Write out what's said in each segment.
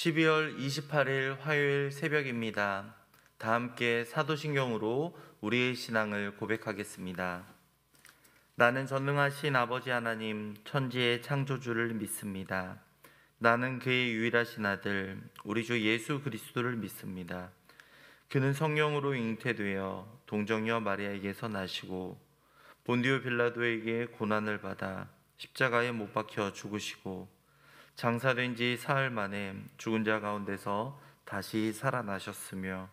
12월 28일 화요일 새벽입니다. 다 함께 사도신경으로 우리의 신앙을 고백하겠습니다. 나는 전능하신 아버지 하나님 천지의 창조주를 믿습니다. 나는 그의 유일하신 아들 우리 주 예수 그리스도를 믿습니다. 그는 성령으로 잉태되어 동정녀 마리아에게서 나시고 본디오 빌라도에게 고난을 받아 십자가에 못 박혀 죽으시고 장사된 지 사흘 만에 죽은 자 가운데서 다시 살아나셨으며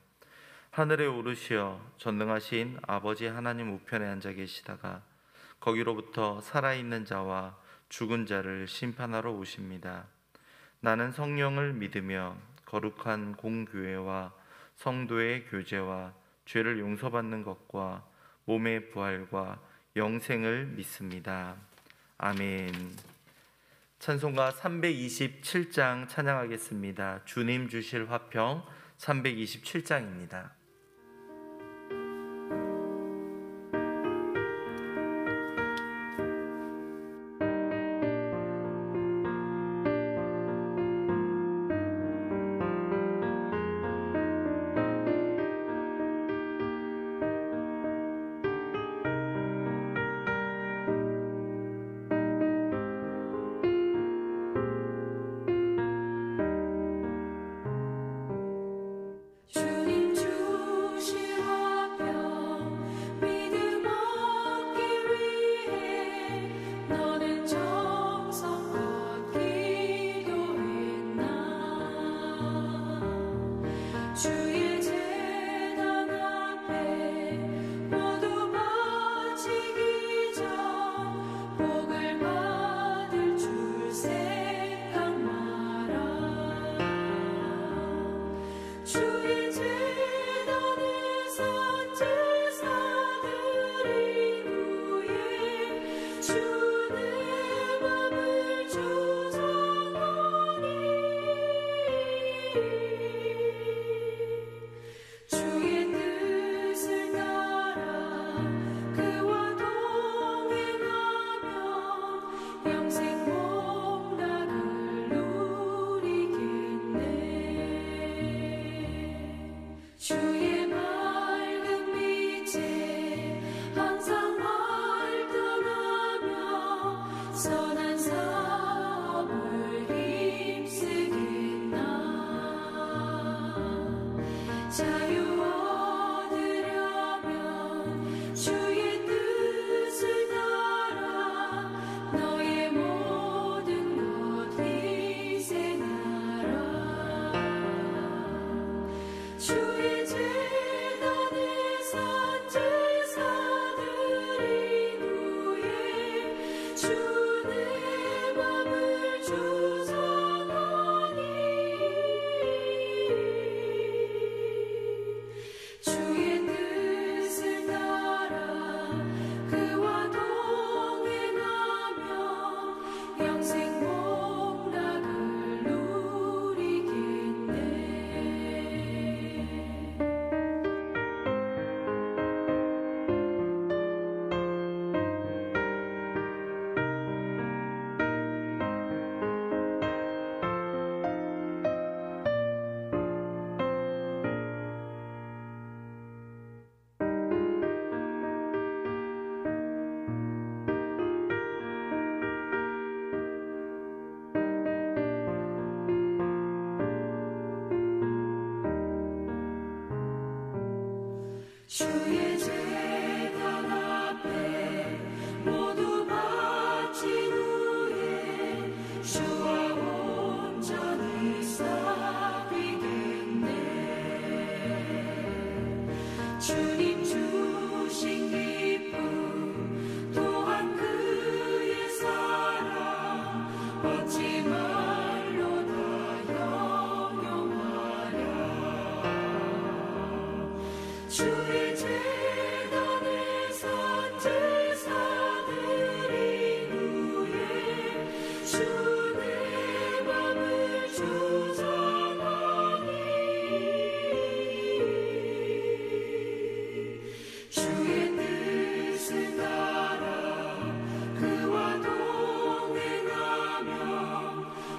하늘에 오르시어 전능하신 아버지 하나님 우편에 앉아 계시다가 거기로부터 살아있는 자와 죽은 자를 심판하러 오십니다. 나는 성령을 믿으며 거룩한 공교회와 성도의 교제와 죄를 용서받는 것과 몸의 부활과 영생을 믿습니다. 아멘. 찬송가 327장 찬양하겠습니다. 주님 주실 화평 327장입니다.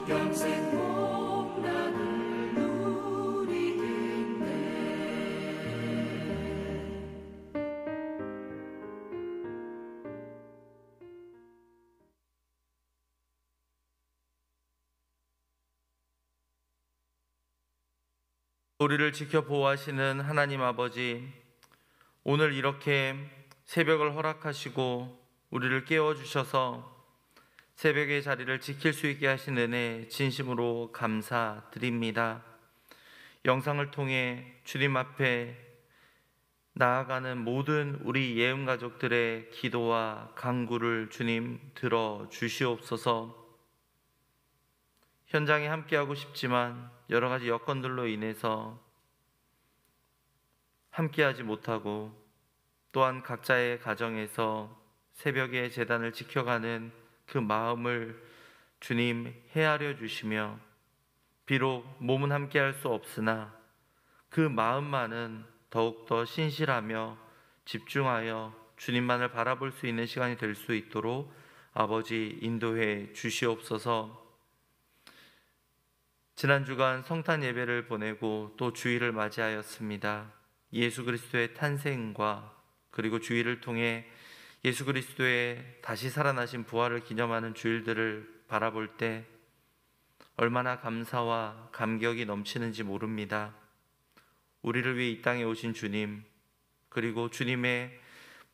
영생 복락을 우리를 지켜 보호하시는 하나님 아버지, 오늘 이렇게 새벽을 허락하시고 우리를 깨워주셔서 새벽의 자리를 지킬 수 있게 하신 은혜 진심으로 감사드립니다. 영상을 통해 주님 앞에 나아가는 모든 우리 예음 가족들의 기도와 간구를 주님 들어 주시옵소서. 현장에 함께하고 싶지만 여러 가지 여건들로 인해서 함께하지 못하고, 또한 각자의 가정에서 새벽에 제단을 지켜가는 그 마음을 주님 헤아려 주시며, 비록 몸은 함께할 수 없으나 그 마음만은 더욱더 신실하며 집중하여 주님만을 바라볼 수 있는 시간이 될 수 있도록 아버지 인도해 주시옵소서. 지난 주간 성탄 예배를 보내고 또 주일을 맞이하였습니다. 예수 그리스도의 탄생과 그리고 주일을 통해 예수 그리스도의 다시 살아나신 부활을 기념하는 주일들을 바라볼 때 얼마나 감사와 감격이 넘치는지 모릅니다. 우리를 위해 이 땅에 오신 주님, 그리고 주님의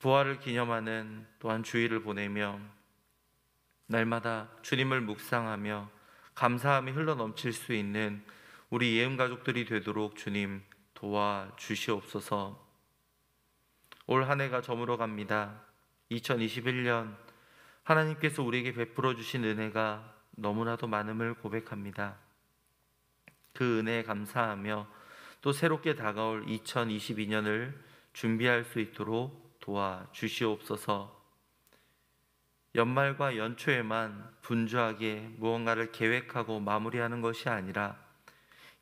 부활을 기념하는 또한 주일을 보내며 날마다 주님을 묵상하며 감사함이 흘러넘칠 수 있는 우리 예음 가족들이 되도록 주님 도와주시옵소서. 올 한 해가 저물어 갑니다. 2021년 하나님께서 우리에게 베풀어 주신 은혜가 너무나도 많음을 고백합니다. 그 은혜에 감사하며 또 새롭게 다가올 2022년을 준비할 수 있도록 도와주시옵소서. 연말과 연초에만 분주하게 무언가를 계획하고 마무리하는 것이 아니라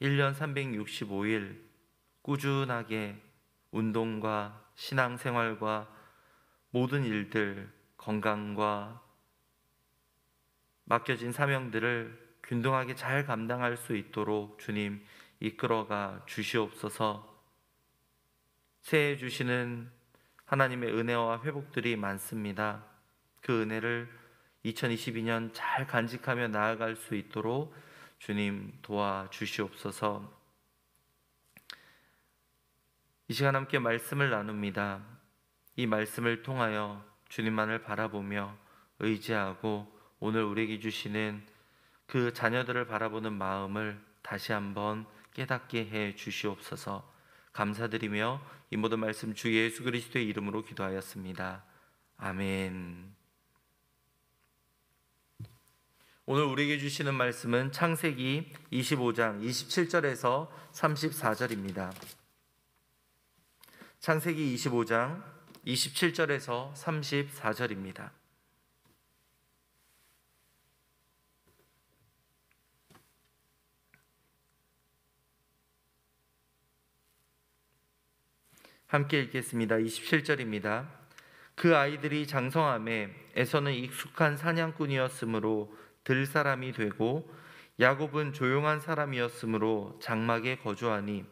1년 365일 꾸준하게 운동과 신앙생활과 모든 일들, 건강과 맡겨진 사명들을 균등하게 잘 감당할 수 있도록 주님 이끌어가 주시옵소서. 새해 주시는 하나님의 은혜와 회복들이 많습니다. 그 은혜를 2022년 잘 간직하며 나아갈 수 있도록 주님 도와주시옵소서. 이 시간 함께 말씀을 나눕니다. 이 말씀을 통하여 주님만을 바라보며 의지하고 오늘 우리에게 주시는 그 자녀들을 바라보는 마음을 다시 한번 깨닫게 해 주시옵소서. 감사드리며 이 모든 말씀 주 예수 그리스도의 이름으로 기도하였습니다. 아멘. 오늘 우리에게 주시는 말씀은 창세기 25장 27절에서 34절입니다. 창세기 25장 27절에서 34절입니다. 함께 읽겠습니다. 27절입니다. 그 아이들이 장성함에 에서는 익숙한 사냥꾼이었으므로 들 사람이 되고 야곱은 조용한 사람이었으므로 장막에 거주하니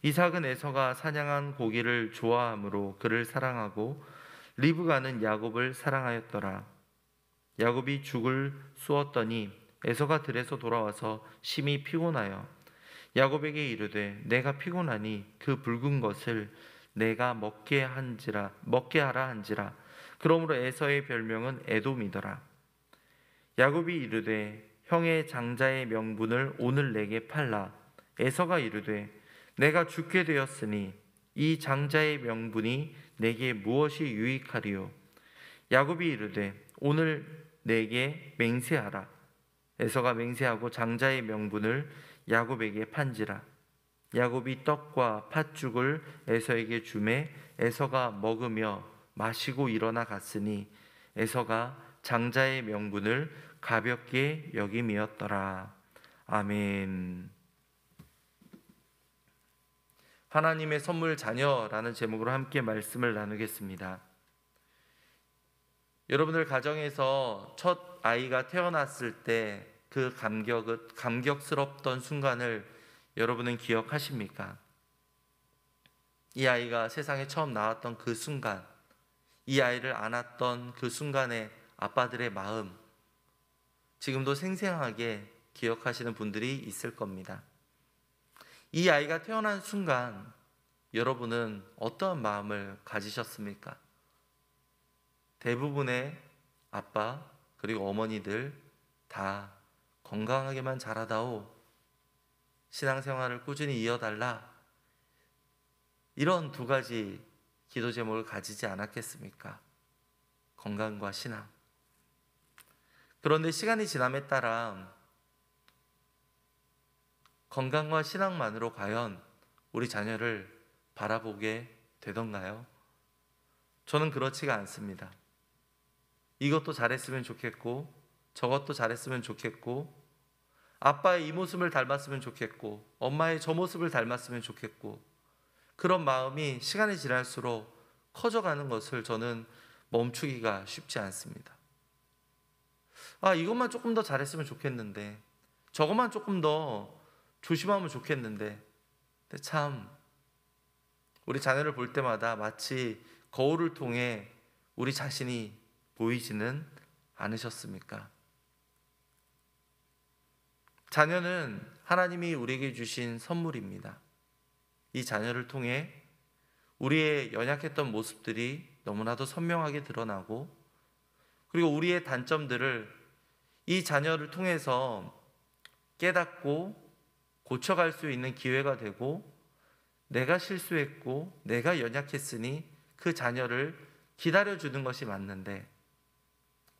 이삭은 에서가 사냥한 고기를 좋아하므로 그를 사랑하고 리브가는 야곱을 사랑하였더라. 야곱이 죽을 쏘었더니 에서가 들에서 돌아와서 심히 피곤하여 야곱에게 이르되 내가 피곤하니 그 붉은 것을 내가 먹게 하라 한지라. 그러므로 에서의 별명은 에돔이더라. 야곱이 이르되 형의 장자의 명분을 오늘 내게 팔라. 에서가 이르되 내가 죽게 되었으니 이 장자의 명분이 내게 무엇이 유익하리요. 야곱이 이르되 오늘 내게 맹세하라. 에서가 맹세하고 장자의 명분을 야곱에게 판지라. 야곱이 떡과 팥죽을 에서에게 주매 에서가 먹으며 마시고 일어나 갔으니 에서가 장자의 명분을 가볍게 여김이었더라. 아멘. 하나님의 선물 자녀라는 제목으로 함께 말씀을 나누겠습니다. 여러분들 가정에서 첫 아이가 태어났을 때 그 감격스럽던 순간을 여러분은 기억하십니까? 이 아이가 세상에 처음 나왔던 그 순간, 이 아이를 안았던 그 순간의 아빠들의 마음, 지금도 생생하게 기억하시는 분들이 있을 겁니다. 이 아이가 태어난 순간 여러분은 어떠한 마음을 가지셨습니까? 대부분의 아빠 그리고 어머니들 다 건강하게만 자라다오, 신앙생활을 꾸준히 이어달라, 이런 두 가지 기도 제목을 가지지 않았겠습니까? 건강과 신앙. 그런데 시간이 지남에 따라 건강과 신앙만으로 과연 우리 자녀를 바라보게 되던가요? 저는 그렇지가 않습니다. 이것도 잘했으면 좋겠고 저것도 잘했으면 좋겠고 아빠의 이 모습을 닮았으면 좋겠고 엄마의 저 모습을 닮았으면 좋겠고, 그런 마음이 시간이 지날수록 커져가는 것을 저는 멈추기가 쉽지 않습니다. 이것만 조금 더 잘했으면 좋겠는데, 저것만 조금 더 조심하면 좋겠는데. 근데 참 우리 자녀를 볼 때마다 마치 거울을 통해 우리 자신이 보이지는 않으셨습니까? 자녀는 하나님이 우리에게 주신 선물입니다. 이 자녀를 통해 우리의 연약했던 모습들이 너무나도 선명하게 드러나고, 그리고 우리의 단점들을 이 자녀를 통해서 깨닫고 고쳐갈 수 있는 기회가 되고, 내가 실수했고 내가 연약했으니 그 자녀를 기다려주는 것이 맞는데,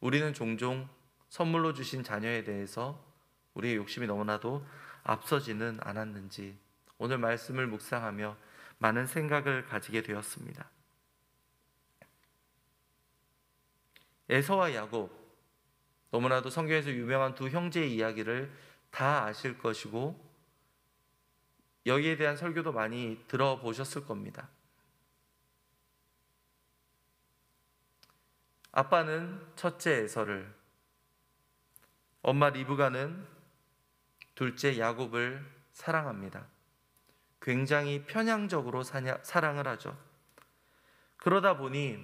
우리는 종종 선물로 주신 자녀에 대해서 우리의 욕심이 너무나도 앞서지는 않았는지 오늘 말씀을 묵상하며 많은 생각을 가지게 되었습니다. 에서와 야곱, 너무나도 성경에서 유명한 두 형제의 이야기를 다 아실 것이고 여기에 대한 설교도 많이 들어보셨을 겁니다. 아빠는 첫째 에서를, 엄마 리브가는 둘째 야곱을 사랑합니다. 굉장히 편향적으로 사랑을 하죠. 그러다 보니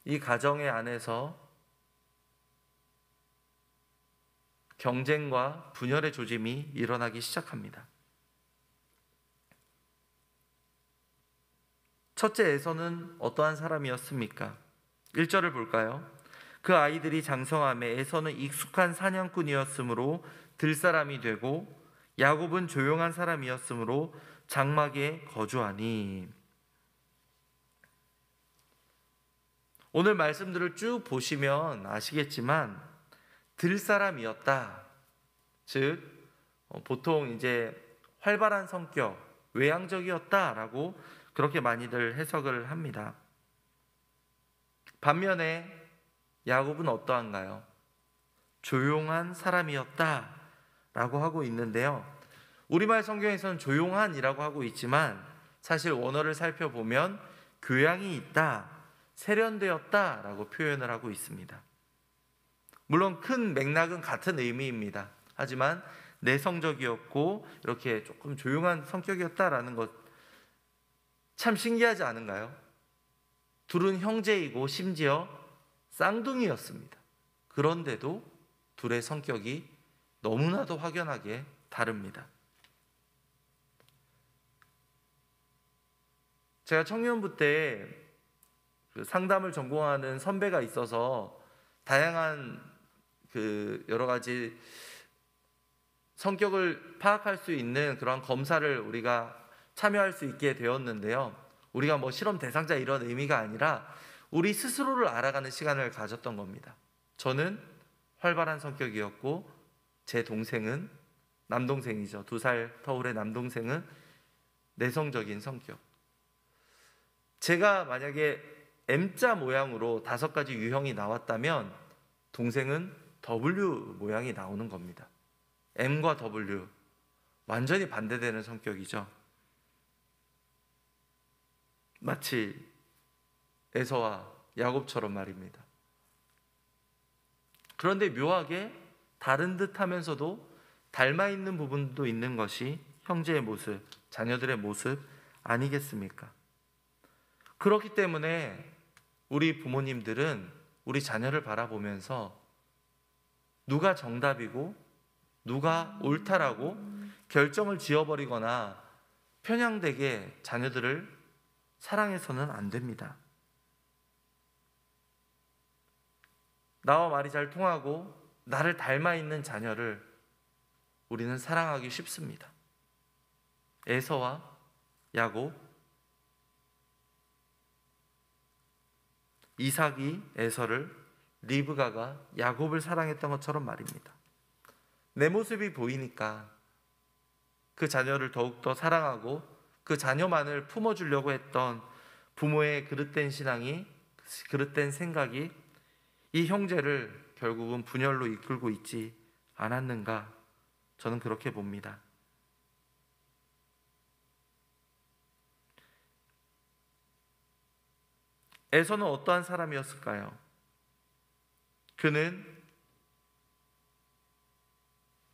이 가정의 안에서 경쟁과 분열의 조짐이 일어나기 시작합니다. 첫째 에서는 어떠한 사람이었습니까? 1절을 볼까요? 그 아이들이 장성함에 에서는 익숙한 사냥꾼이었으므로 들사람이 되고 야곱은 조용한 사람이었으므로 장막에 거주하니. 오늘 말씀들을 쭉 보시면 아시겠지만 들사람이었다, 즉 보통 이제 활발한 성격, 외향적이었다라고 그렇게 많이들 해석을 합니다. 반면에 야곱은 어떠한가요? 조용한 사람이었다라고 하고 있는데요, 우리말 성경에서는 조용한이라고 하고 있지만 사실 원어를 살펴보면 교양이 있다, 세련되었다라고 표현을 하고 있습니다. 물론 큰 맥락은 같은 의미입니다. 하지만 내성적이었고 이렇게 조금 조용한 성격이었다라는 것 참 신기하지 않은가요? 둘은 형제이고 심지어 쌍둥이였습니다. 그런데도 둘의 성격이 너무나도 확연하게 다릅니다. 제가 청년부 때 상담을 전공하는 선배가 있어서 다양한 여러 가지 성격을 파악할 수 있는 그런 검사를 우리가 참여할 수 있게 되었는데요, 우리가 실험 대상자 이런 의미가 아니라 우리 스스로를 알아가는 시간을 가졌던 겁니다. 저는 활발한 성격이었고 제 동생은, 남동생이죠, 2살 터울의 남동생은 내성적인 성격. 제가 만약에 M자 모양으로 5가지 유형이 나왔다면 동생은 W 모양이 나오는 겁니다. M과 W, 완전히 반대되는 성격이죠. 마치 에서와 야곱처럼 말입니다. 그런데 묘하게 다른 듯 하면서도 닮아 있는 부분도 있는 것이 형제의 모습, 자녀들의 모습 아니겠습니까? 그렇기 때문에 우리 부모님들은 우리 자녀를 바라보면서 누가 정답이고 누가 옳다라고 결정을 지어버리거나 편향되게 자녀들을 사랑해서는 안 됩니다. 나와 말이 잘 통하고 나를 닮아 있는 자녀를 우리는 사랑하기 쉽습니다. 에서와 야곱, 이삭이 에서를, 리브가가 야곱을 사랑했던 것처럼 말입니다. 내 모습이 보이니까 그 자녀를 더욱더 사랑하고 그 자녀만을 품어주려고 했던 부모의 그릇된 신앙이, 그릇된 생각이 이 형제를 결국은 분열로 이끌고 있지 않았는가, 저는 그렇게 봅니다. 에서는 어떠한 사람이었을까요? 그는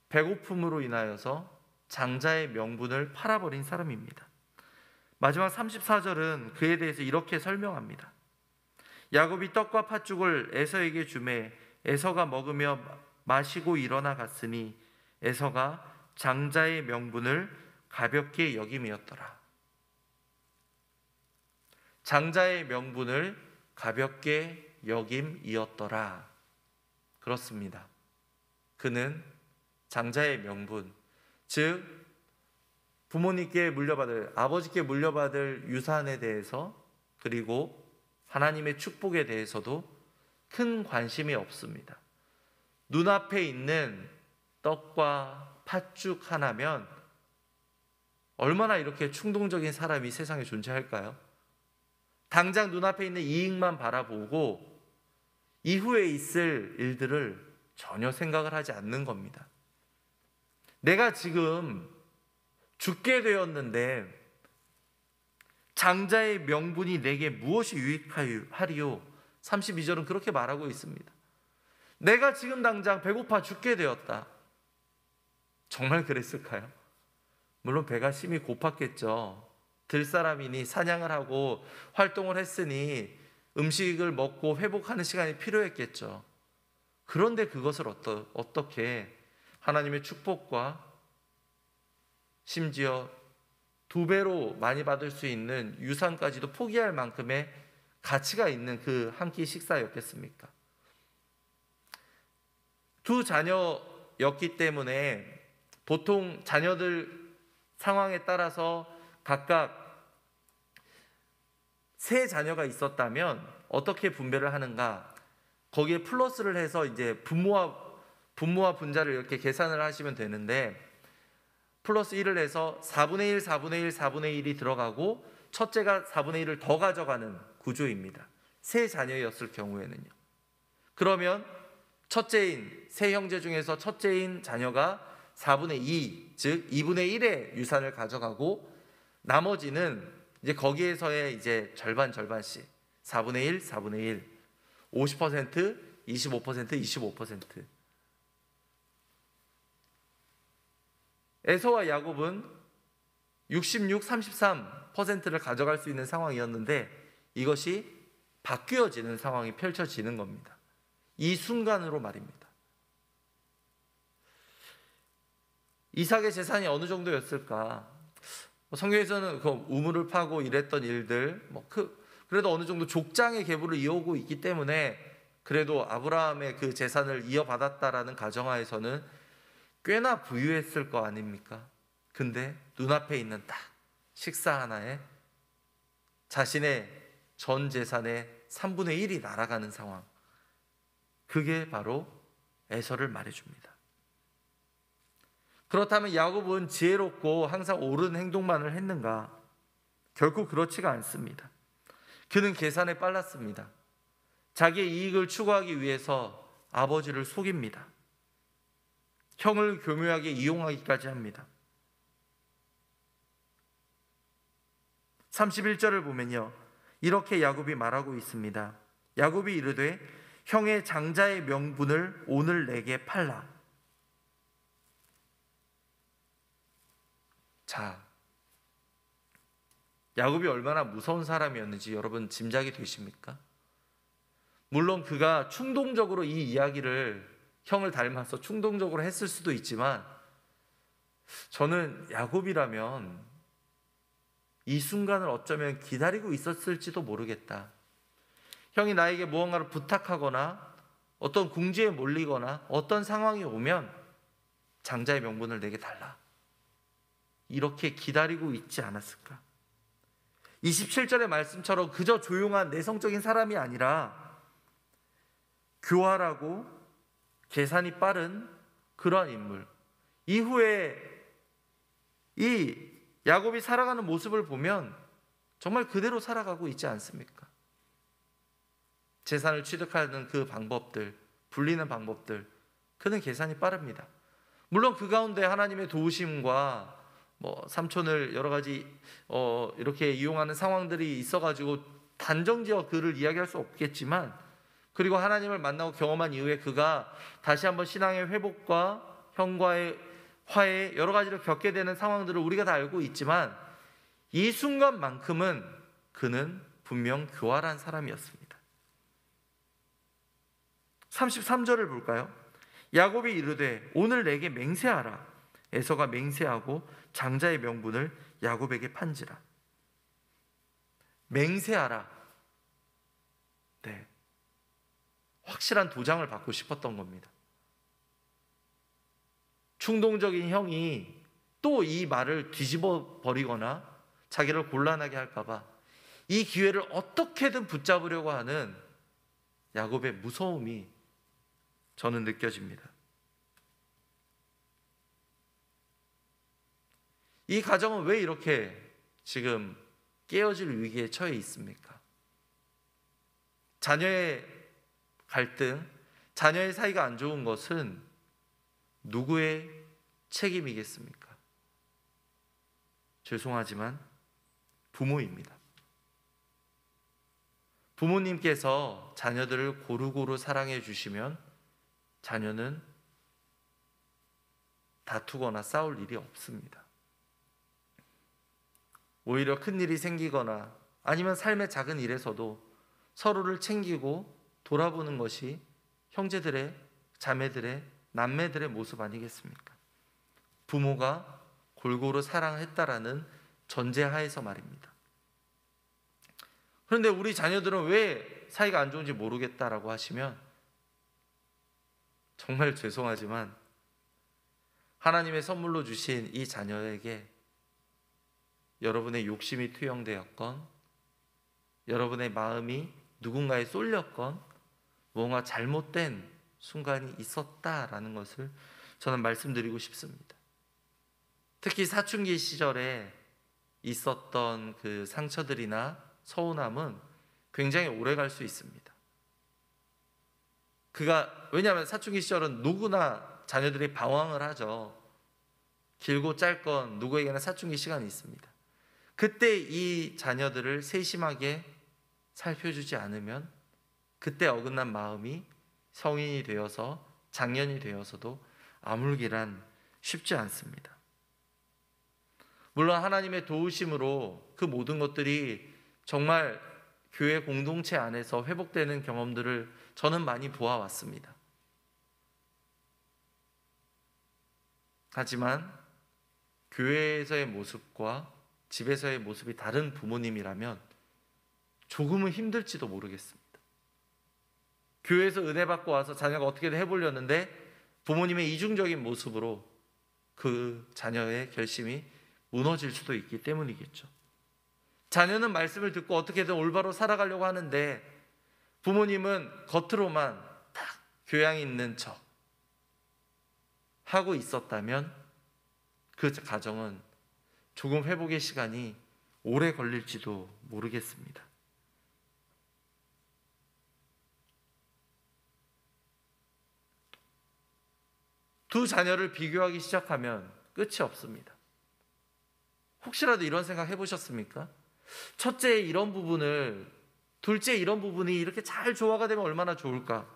배고픔으로 인하여서 장자의 명분을 팔아버린 사람입니다. 마지막 34절은 그에 대해서 이렇게 설명합니다. 야곱이 떡과 팥죽을 에서에게 주매 에서가 먹으며 마시고 일어나 갔으니 에서가 장자의 명분을 가볍게 여김이었더라. 장자의 명분을 가볍게 여김이었더라. 그렇습니다. 그는 장자의 명분, 즉 부모님께 물려받을, 아버지께 물려받을 유산에 대해서, 그리고 하나님의 축복에 대해서도 큰 관심이 없습니다. 눈앞에 있는 떡과 팥죽 하나면 얼마나 이렇게 충동적인 사람이 세상에 존재할까요? 당장 눈앞에 있는 이익만 바라보고 이후에 있을 일들을 전혀 생각을 하지 않는 겁니다. 내가 지금 죽게 되었는데 장자의 명분이 내게 무엇이 유익하리요? 32절은 그렇게 말하고 있습니다. 내가 지금 당장 배고파 죽게 되었다. 정말 그랬을까요? 물론 배가 심히 고팠겠죠. 들사람이니 사냥을 하고 활동을 했으니 음식을 먹고 회복하는 시간이 필요했겠죠. 그런데 그것을 어떻게 하나님의 축복과 심지어 2배로 많이 받을 수 있는 유산까지도 포기할 만큼의 가치가 있는 그 한 끼 식사였겠습니까? 두 자녀였기 때문에 보통 자녀들 상황에 따라서 각각 3자녀가 있었다면 어떻게 분배를 하는가? 거기에 플러스를 해서 이제 분모와 분자를 이렇게 계산을 하시면 되는데, 플러스 1을 해서 4분의 1, 4분의 1, 4분의 1이 들어가고 첫째가 4분의 1을 더 가져가는 구조입니다. 3자녀였을 경우에는요. 그러면 첫째인, 3형제 중에서 첫째인 자녀가 4분의 2, 즉 2분의 1의 유산을 가져가고, 나머지는 이제 거기에서의 이제 절반씩 4분의 1, 4분의 1, 50%, 25%, 25%. 에서와 야곱은 66, 33%를 가져갈 수 있는 상황이었는데 이것이 바뀌어지는 상황이 펼쳐지는 겁니다. 이 순간으로 말입니다. 이삭의 재산이 어느 정도였을까? 성경에서는 그 우물을 파고 이랬던 일들, 그래도 어느 정도 족장의 계보를 이어오고 있기 때문에 그래도 아브라함의 그 재산을 이어받았다라는 가정하에서는 꽤나 부유했을 거 아닙니까? 근데 눈앞에 있는 딱 식사 하나에 자신의 전 재산의 3분의 1이 날아가는 상황, 그게 바로 에서를 말해줍니다. 그렇다면 야곱은 지혜롭고 항상 옳은 행동만을 했는가? 결코 그렇지가 않습니다. 그는 계산에 빨랐습니다. 자기의 이익을 추구하기 위해서 아버지를 속입니다. 형을 교묘하게 이용하기까지 합니다. 31절을 보면요, 이렇게 야곱이 말하고 있습니다. 야곱이 이르되 형의 장자의 명분을 오늘 내게 팔라. 자, 야곱이 얼마나 무서운 사람이었는지 여러분 짐작이 되십니까? 물론 그가 충동적으로 이 이야기를 형을 닮아서 충동적으로 했을 수도 있지만 저는 야곱이라면 이 순간을 어쩌면 기다리고 있었을지도 모르겠다. 형이 나에게 무언가를 부탁하거나 어떤 궁지에 몰리거나 어떤 상황이 오면 장자의 명분을 내게 달라. 이렇게 기다리고 있지 않았을까? 27절의 말씀처럼 그저 조용한 내성적인 사람이 아니라 교활하고 계산이 빠른 그러한 인물. 이후에 이 야곱이 살아가는 모습을 보면 정말 그대로 살아가고 있지 않습니까? 재산을 취득하는 그 방법들, 불리는 방법들, 그는 계산이 빠릅니다. 물론 그 가운데 하나님의 도우심과 삼촌을 여러 가지 이렇게 이용하는 상황들이 있어가지고 단정지어 그를 이야기할 수 없겠지만, 그리고 하나님을 만나고 경험한 이후에 그가 다시 한번 신앙의 회복과 형과의 화해 여러 가지를 겪게 되는 상황들을 우리가 다 알고 있지만, 이 순간만큼은 그는 분명 교활한 사람이었습니다. 33절을 볼까요? 야곱이 이르되 오늘 내게 맹세하라. 에서가 맹세하고 장자의 명분을 야곱에게 판지라. 맹세하라. 네, 확실한 도장을 받고 싶었던 겁니다. 충동적인 형이 또 이 말을 뒤집어 버리거나 자기를 곤란하게 할까봐 이 기회를 어떻게든 붙잡으려고 하는 야곱의 무서움이 저는 느껴집니다. 이 가정은 왜 이렇게 지금 깨어질 위기에 처해 있습니까? 자녀의 갈등, 자녀의 사이가 안 좋은 것은 누구의 책임이겠습니까? 죄송하지만 부모입니다. 부모님께서 자녀들을 고루고루 사랑해 주시면 자녀는 다투거나 싸울 일이 없습니다. 오히려 큰 일이 생기거나 아니면 삶의 작은 일에서도 서로를 챙기고 돌아보는 것이 형제들의, 자매들의, 남매들의 모습 아니겠습니까? 부모가 골고루 사랑했다라는 전제하에서 말입니다. 그런데 우리 자녀들은 왜 사이가 안 좋은지 모르겠다라고 하시면 정말 죄송하지만 하나님의 선물로 주신 이 자녀에게 여러분의 욕심이 투영되었건, 여러분의 마음이 누군가에 쏠렸건, 뭔가 잘못된 순간이 있었다라는 것을 저는 말씀드리고 싶습니다. 특히 사춘기 시절에 있었던 그 상처들이나 서운함은 굉장히 오래 갈 수 있습니다. 왜냐하면 사춘기 시절은 누구나 자녀들이 방황을 하죠. 길고 짧건 누구에게나 사춘기 시간이 있습니다. 그때 이 자녀들을 세심하게 살펴주지 않으면 그때 어긋난 마음이 성인이 되어서 장년이 되어서도 아물기란 쉽지 않습니다. 물론 하나님의 도우심으로 그 모든 것들이 정말 교회 공동체 안에서 회복되는 경험들을 저는 많이 보아왔습니다. 하지만 교회에서의 모습과 집에서의 모습이 다른 부모님이라면 조금은 힘들지도 모르겠습니다. 교회에서 은혜 받고 와서 자녀가 어떻게든 해보려는데 부모님의 이중적인 모습으로 그 자녀의 결심이 무너질 수도 있기 때문이겠죠. 자녀는 말씀을 듣고 어떻게든 올바로 살아가려고 하는데 부모님은 겉으로만 딱 교양 있는 척 하고 있었다면 그 가정은 조금 회복의 시간이 오래 걸릴지도 모르겠습니다. 두 자녀를 비교하기 시작하면 끝이 없습니다. 혹시라도 이런 생각 해보셨습니까? 첫째 이런 부분을, 둘째 이런 부분이 이렇게 잘 조화가 되면 얼마나 좋을까?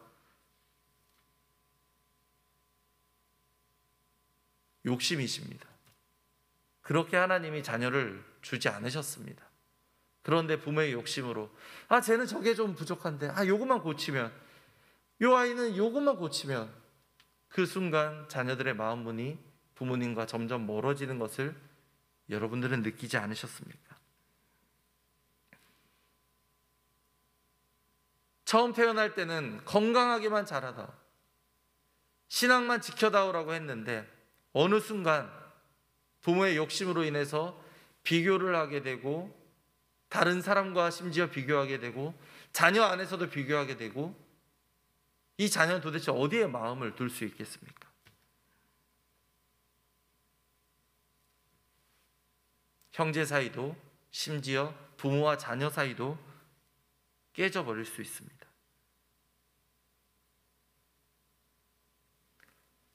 욕심이십니다. 그렇게 하나님이 자녀를 주지 않으셨습니다. 그런데 부모의 욕심으로 쟤는 저게 좀 부족한데 요것만 고치면, 요 아이는 요것만 고치면 그 순간 자녀들의 마음 문이 부모님과 점점 멀어지는 것을 여러분들은 느끼지 않으셨습니까? 처음 태어날 때는 건강하게만 자라다, 신앙만 지켜다오라고 했는데 어느 순간 부모의 욕심으로 인해서 비교를 하게 되고, 다른 사람과 심지어 비교하게 되고, 자녀 안에서도 비교하게 되고, 이 자녀는 도대체 어디에 마음을 둘 수 있겠습니까? 형제 사이도, 심지어 부모와 자녀 사이도 깨져버릴 수 있습니다.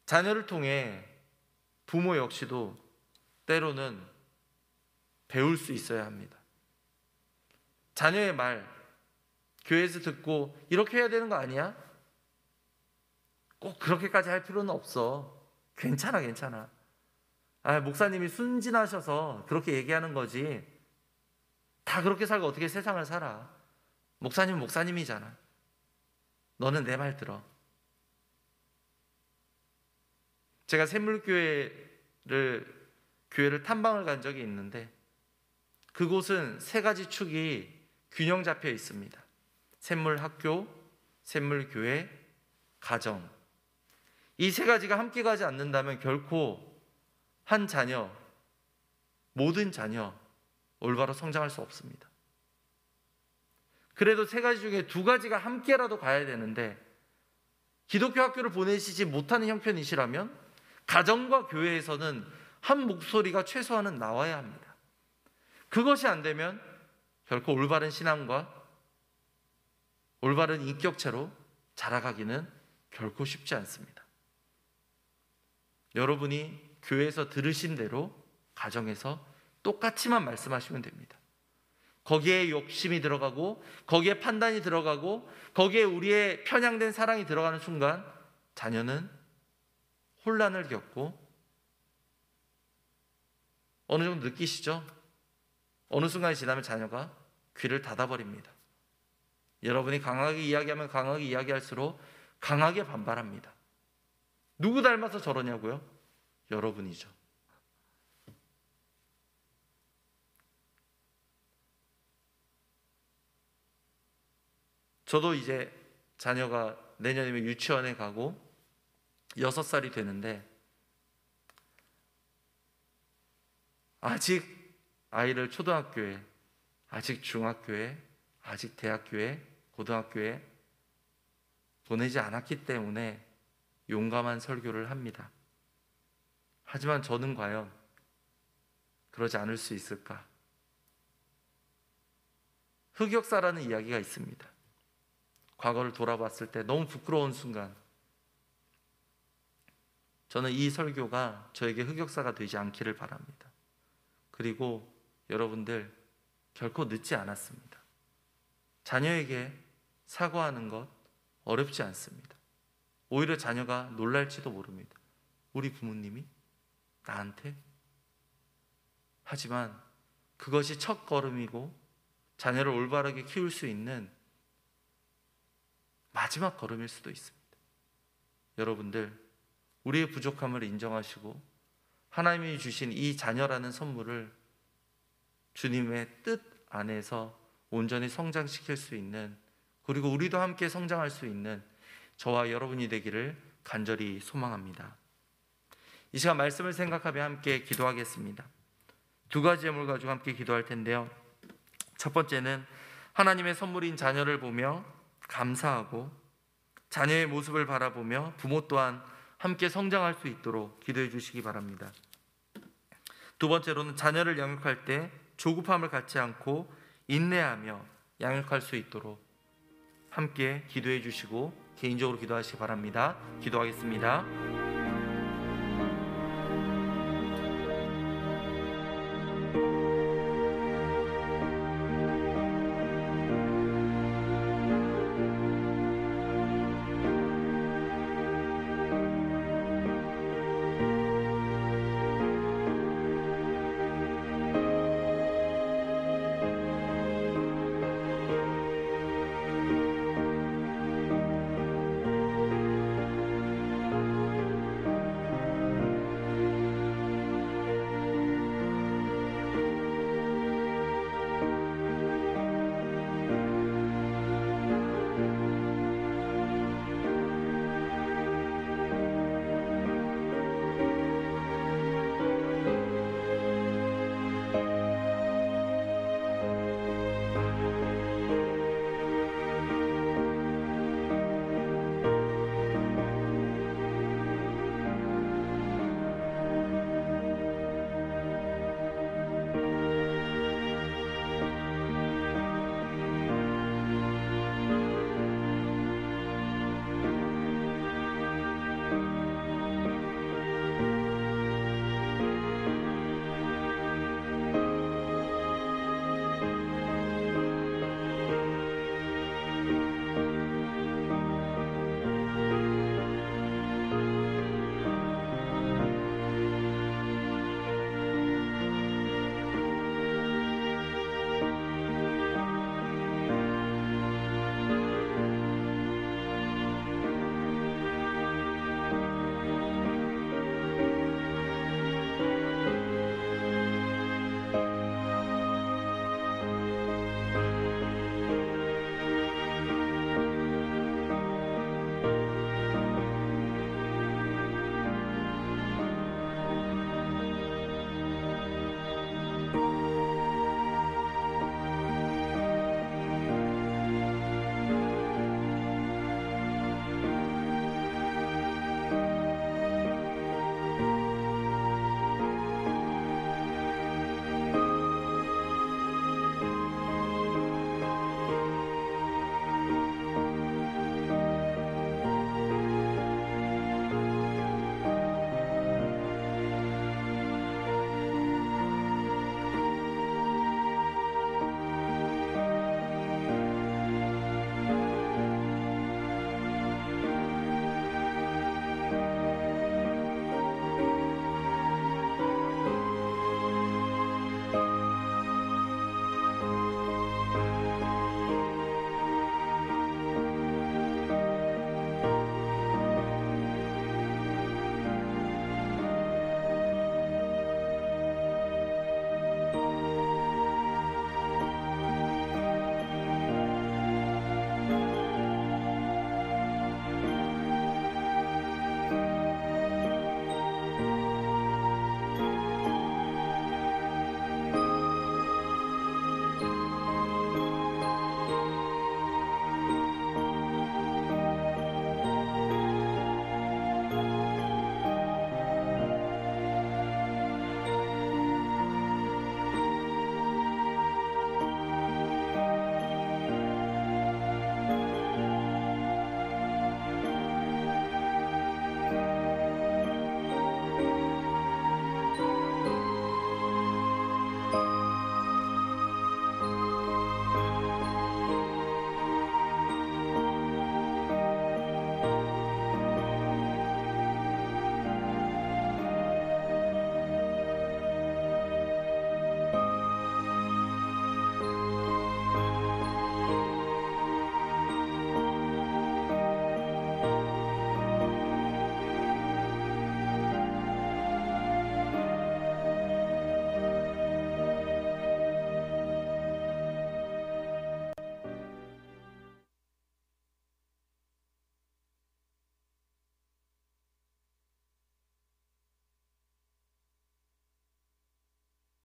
자녀를 통해 부모 역시도 때로는 배울 수 있어야 합니다. 자녀의 말, 교회에서 듣고 이렇게 해야 되는 거 아니야? 꼭 그렇게까지 할 필요는 없어. 괜찮아. 목사님이 순진하셔서 그렇게 얘기하는 거지. 다 그렇게 살고 어떻게 세상을 살아? 목사님은 목사님이잖아. 너는 내 말 들어. 제가 교회를 탐방을 간 적이 있는데, 그곳은 세 가지 축이 균형 잡혀 있습니다. 샘물학교, 샘물교회, 가정. 이 세 가지가 함께 가지 않는다면 결코 한 자녀, 모든 자녀 올바로 성장할 수 없습니다. 그래도 세 가지 중에 두 가지가 함께라도 가야 되는데, 기독교 학교를 보내시지 못하는 형편이시라면 가정과 교회에서는 한 목소리가 최소한은 나와야 합니다. 그것이 안 되면 결코 올바른 신앙과 올바른 인격체로 자라가기는 결코 쉽지 않습니다. 여러분이 교회에서 들으신 대로 가정에서 똑같이만 말씀하시면 됩니다. 거기에 욕심이 들어가고, 거기에 판단이 들어가고, 거기에 우리의 편향된 사랑이 들어가는 순간 자녀는 혼란을 겪고, 어느 정도 느끼시죠? 어느 순간이 지나면 자녀가 귀를 닫아버립니다. 여러분이 강하게 이야기하면 강하게 이야기할수록 강하게 반발합니다. 누구 닮아서 저러냐고요? 여러분이죠. 저도 이제 자녀가 내년이면 유치원에 가고 6살이 되는데, 아직 아이를 초등학교에, 아직 중학교에, 아직 대학교에, 고등학교에 보내지 않았기 때문에 용감한 설교를 합니다. 하지만 저는 과연 그러지 않을 수 있을까? 흑역사라는 이야기가 있습니다. 과거를 돌아봤을 때 너무 부끄러운 순간, 저는 이 설교가 저에게 흑역사가 되지 않기를 바랍니다. 그리고 여러분들, 결코 늦지 않았습니다. 자녀에게 사과하는 것 어렵지 않습니다. 오히려 자녀가 놀랄지도 모릅니다. 우리 부모님이 나한테? 하지만 그것이 첫 걸음이고 자녀를 올바르게 키울 수 있는 마지막 걸음일 수도 있습니다. 여러분들, 우리의 부족함을 인정하시고 하나님이 주신 이 자녀라는 선물을 주님의 뜻 안에서 온전히 성장시킬 수 있는, 그리고 우리도 함께 성장할 수 있는 저와 여러분이 되기를 간절히 소망합니다. 이 시간 말씀을 생각하며 함께 기도하겠습니다. 두 가지 제목을 가지고 함께 기도할 텐데요. 첫 번째는 하나님의 선물인 자녀를 보며 감사하고 자녀의 모습을 바라보며 부모 또한 함께 성장할 수 있도록 기도해 주시기 바랍니다. 두 번째로는 자녀를 양육할 때 조급함을 갖지 않고 인내하며 양육할 수 있도록 함께 기도해 주시고 개인적으로 기도하시기 바랍니다. 기도하겠습니다.